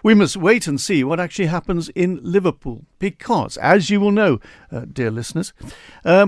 we must wait and see what actually happens in Liverpool because, as you will know, dear listeners,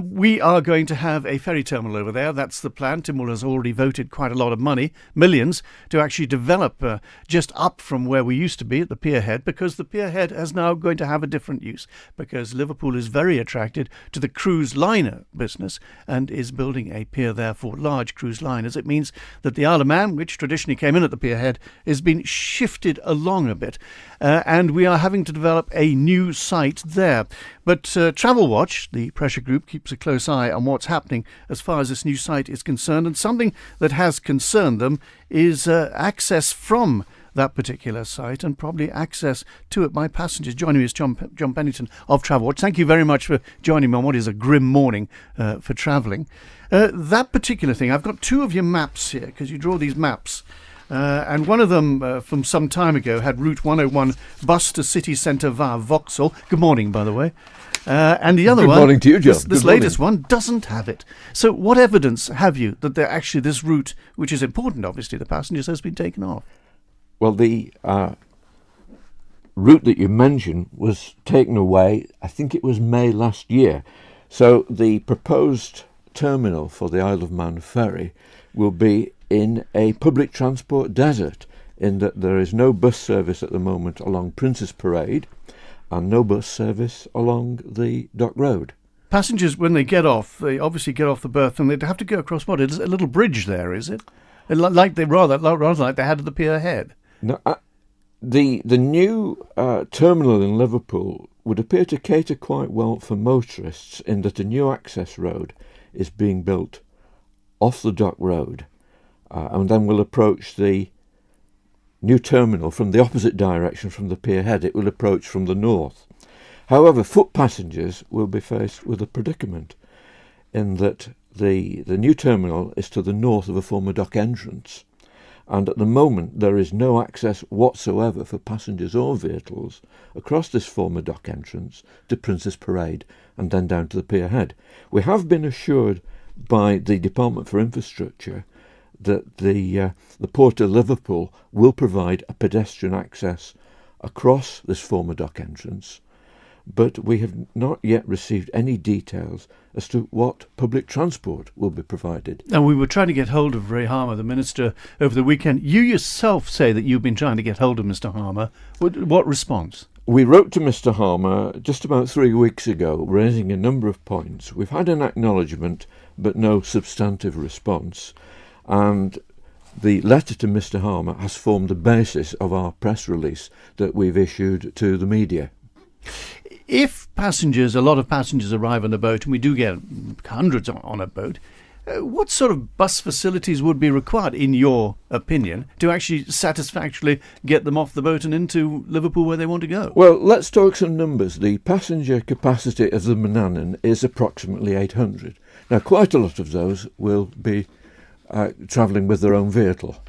we are going to have a ferry terminal over there. That's the plan. Tynwald has already voted quite a lot of money, millions, to actually develop just up from where we used to be at the pierhead, because the pierhead is now going to have a different use, because Liverpool is very attracted to the cruise liner business and is building a pier there for large cruise liners. It means that the Isle of Man, which traditionally came in at the pierhead, is being shifted along a bit, and we are having to develop a new site there. But TravelWatch, the pressure group, keeps a close eye on what's happening as far as this new site is concerned, and something that has concerned them is access from that particular site and probably access to it by passengers. Joining me is John Pennington of TravelWatch. Thank you very much for joining me on what is a grim morning for travelling. That particular thing, I've got two of your maps here, because you draw these maps. And one of them from some time ago had Route 101 bus to city centre via Vauxhall. Good morning, by the way. And the other one, good morning to you, John. This latest one doesn't have it. So what evidence have you that actually this route, which is important, obviously, the passengers, has been taken off? Well, the route that you mentioned was taken away, I think it was May last year. So the proposed terminal for the Isle of Man ferry will be in a public transport desert, in that there is no bus service at the moment along Prince's Parade and no bus service along the Dock Road. Passengers, when they get off, they obviously get off the berth and they have to go across what? It's a little bridge there, is it? Like they rather like they had at the pierhead. No, the new terminal in Liverpool would appear to cater quite well for motorists, in that a new access road is being built off the Dock Road, and then will approach the new terminal from the opposite direction from the pierhead. It will approach from the north. However, foot passengers will be faced with a predicament, in that the new terminal is to the north of a former dock entrance, and at the moment there is no access whatsoever for passengers or vehicles across this former dock entrance to Prince's Parade and then down to the pierhead. We have been assured by the Department for Infrastructure that the Port of Liverpool will provide a pedestrian access across this former dock entrance, but we have not yet received any details as to what public transport will be provided. And we were trying to get hold of Ray Harmer, the Minister, over the weekend. You yourself say that you've been trying to get hold of Mr Harmer. What response? We wrote to Mr Harmer just about 3 weeks ago, raising a number of points. We've had an acknowledgement, but no substantive response. And the letter to Mr Harmer has formed the basis of our press release that we've issued to the media. If a lot of passengers arrive on a boat, and we do get hundreds on a boat, what sort of bus facilities would be required, in your opinion, to actually satisfactorily get them off the boat and into Liverpool where they want to go? Well, let's talk some numbers. The passenger capacity of the Manannan is approximately 800. Now, quite a lot of those will be travelling with their own vehicle.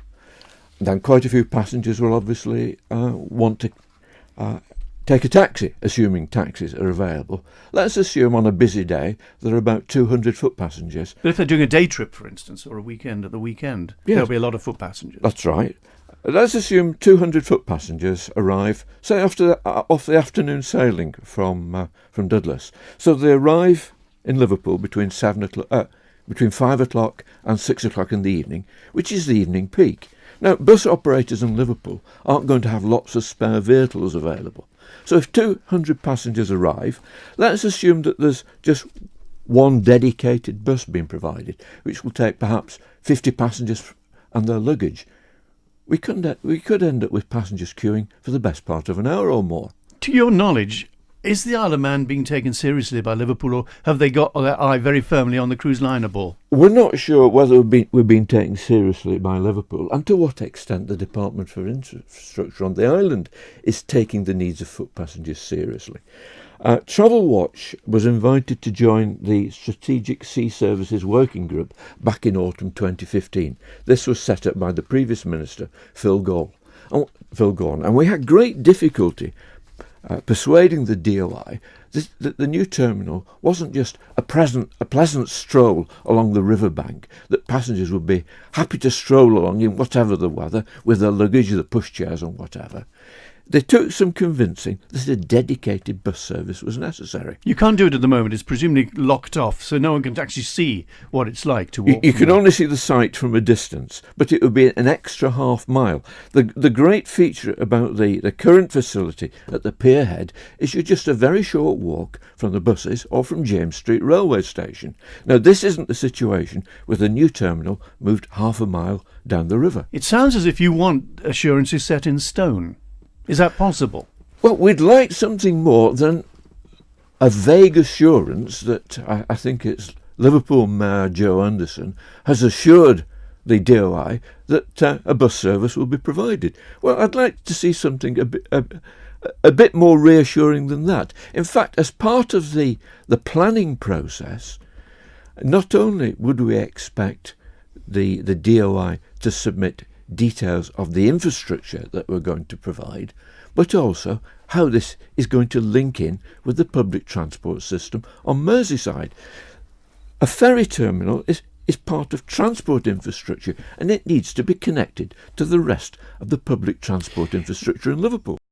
Then quite a few passengers will obviously want to take a taxi, assuming taxis are available. Let's assume on a busy day there are about 200 foot passengers. But if they're doing a day trip, for instance, or a weekend at the weekend, yes, there'll be a lot of foot passengers. That's right. Let's assume 200 foot passengers arrive, say, off the afternoon sailing from Douglas. So they arrive in Liverpool between 5 o'clock and 6 o'clock in the evening, which is the evening peak. Now, bus operators in Liverpool aren't going to have lots of spare vehicles available. So if 200 passengers arrive, let's assume that there's just one dedicated bus being provided, which will take perhaps 50 passengers and their luggage. We could end up with passengers queuing for the best part of an hour or more. To your knowledge, is the Isle of Man being taken seriously by Liverpool, or have they got their eye very firmly on the cruise liner ball? We're not sure whether we're being taken seriously by Liverpool, and to what extent the Department for Infrastructure on the island is taking the needs of foot passengers seriously. TravelWatch was invited to join the Strategic Sea Services Working Group back in autumn 2015. This was set up by the previous Minister, Phil Gorn, and we had great difficulty persuading the DOI that the new terminal wasn't just a pleasant stroll along the riverbank, that passengers would be happy to stroll along in whatever the weather with their luggage, the pushchairs and whatever. they took some convincing that a dedicated bus service was necessary. You can't do it at the moment. It's presumably locked off, so no one can actually see what it's like to walk. You can only see the site from a distance, but it would be an extra half mile. The great feature about the current facility at the pierhead is you're just a very short walk from the buses or from James Street railway station. Now, this isn't the situation with the new terminal moved half a mile down the river. It sounds as if you want assurances set in stone. Is that possible? Well, we'd like something more than a vague assurance that I think it's Liverpool Mayor Joe Anderson has assured the DOI that a bus service will be provided. Well, I'd like to see something a bit more reassuring than that. In fact, as part of the planning process, not only would we expect the DOI to submit details of the infrastructure that we're going to provide, but also how this is going to link in with the public transport system on Merseyside. A ferry terminal is part of transport infrastructure, and it needs to be connected to the rest of the public transport infrastructure in Liverpool.